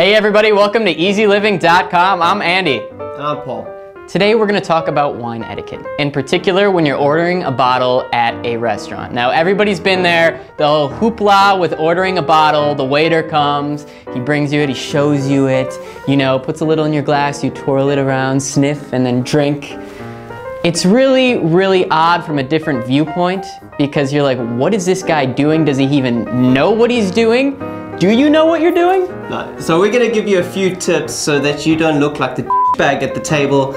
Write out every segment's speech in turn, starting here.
Hey everybody, welcome to eZeLiving.com. I'm Andy. And I'm Paul. Today we're going to talk about wine etiquette, in particular when you're ordering a bottle at a restaurant. Now everybody's been there, the whole hoopla with ordering a bottle, the waiter comes, he brings you it, he shows you it, you know, puts a little in your glass, you twirl it around, sniff, and then drink. It's really, really odd from a different viewpoint because you're like, what is this guy doing? Does he even know what he's doing? Do you know what you're doing? No. So we're gonna give you a few tips so that you don't look like the bag at the table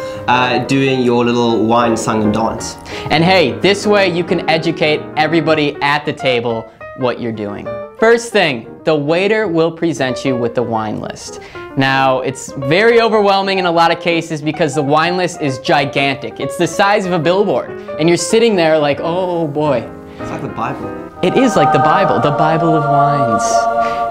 doing your little wine song and dance. And hey, this way you can educate everybody at the table what you're doing. First thing, the waiter will present you with the wine list. Now, it's very overwhelming in a lot of cases because the wine list is gigantic. It's the size of a billboard. And you're sitting there like, oh boy. It's like the Bible. It is like the Bible of wines.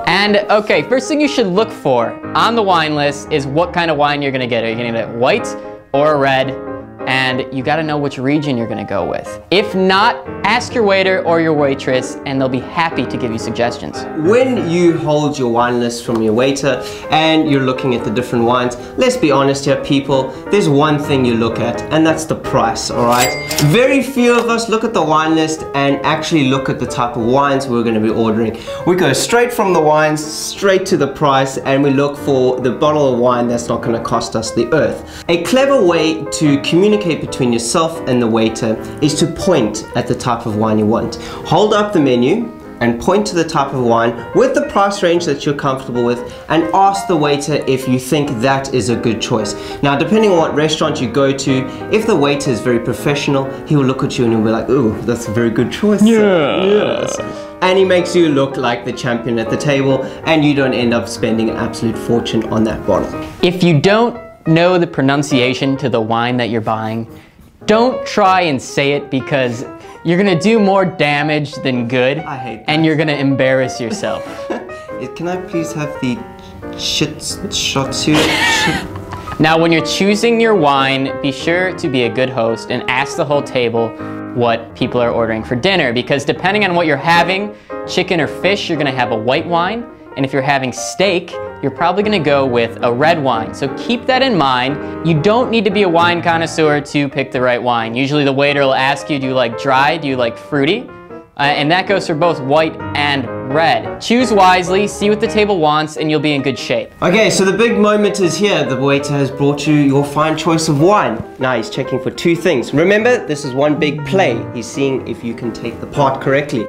And okay, first thing you should look for on the wine list is what kind of wine you're gonna get. Are you gonna get white or red? And you gotta know which region you're gonna go with. If not, ask your waiter or your waitress and they'll be happy to give you suggestions. When you hold your wine list from your waiter and you're looking at the different wines, let's be honest here people, there's one thing you look at and that's the price, alright? Very few of us look at the wine list and actually look at the type of wines we're gonna be ordering. We go straight from the wines, straight to the price, and we look for the bottle of wine that's not gonna cost us the earth. A clever way to communicate between yourself and the waiter is to point at the type of wine you want. Hold up the menu and point to the type of wine with the price range that you're comfortable with and ask the waiter if you think that is a good choice. Now, depending on what restaurant you go to, if the waiter is very professional, he will look at you and he'll be like, ooh, that's a very good choice. Yeah. Yes. And he makes you look like the champion at the table and you don't end up spending an absolute fortune on that bottle. If you don't know the pronunciation to the wine that you're buying, don't try and say it because you're gonna do more damage than good. I hate that. And you're gonna embarrass yourself. Can I please have the shotsu? Now when you're choosing your wine, be sure to be a good host and ask the whole table what people are ordering for dinner, because depending on what you're having, chicken or fish, you're gonna have a white wine, and if you're having steak, you're probably gonna go with a red wine. So keep that in mind. You don't need to be a wine connoisseur to pick the right wine. Usually the waiter will ask you, do you like dry, do you like fruity? And that goes for both white and red. Choose wisely, see what the table wants, and you'll be in good shape. Okay, so the big moment is here. The waiter has brought you your fine choice of wine. Now he's checking for two things. Remember, this is one big play. He's seeing if you can take the part correctly.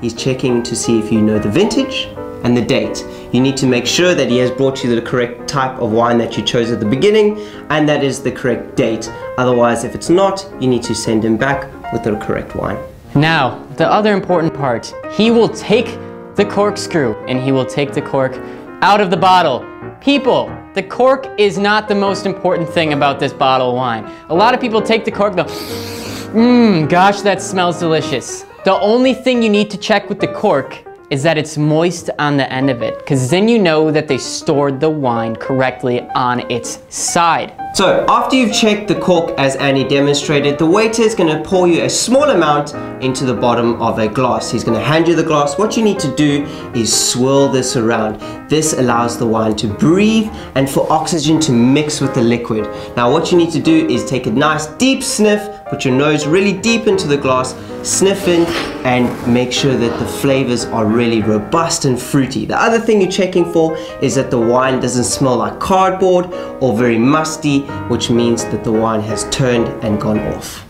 He's checking to see if you know the vintage and the date. You need to make sure that he has brought you the correct type of wine that you chose at the beginning and that is the correct date. Otherwise, if it's not, you need to send him back with the correct wine. Now, the other important part, he will take the corkscrew and he will take the cork out of the bottle. People, the cork is not the most important thing about this bottle of wine. A lot of people take the cork and go, gosh, that smells delicious. The only thing you need to check with the cork is that it's moist on the end of it, because then you know that they stored the wine correctly on its side. So after you've checked the cork as Andy demonstrated, the waiter is going to pour you a small amount into the bottom of a glass. He's going to hand you the glass. What you need to do is swirl this around. This allows the wine to breathe and for oxygen to mix with the liquid. Now what you need to do is take a nice deep sniff, put your nose really deep into the glass, sniff in and make sure that the flavors are really robust and fruity. The other thing you're checking for is that the wine doesn't smell like cardboard or very musty, which means that the wine has turned and gone off.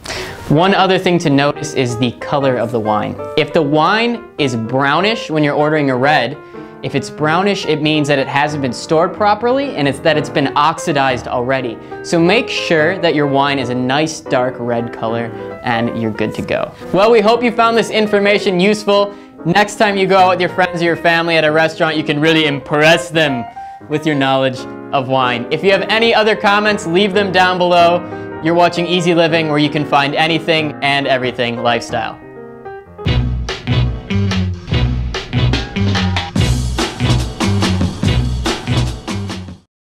One other thing to notice is the color of the wine. If the wine is brownish when you're ordering a red, if it's brownish, it means that it hasn't been stored properly and that it's been oxidized already. So make sure that your wine is a nice dark red color and you're good to go. Well, we hope you found this information useful. Next time you go out with your friends or your family at a restaurant, you can really impress them with your knowledge of wine. If you have any other comments, leave them down below. You're watching eZe Living, where you can find anything and everything lifestyle.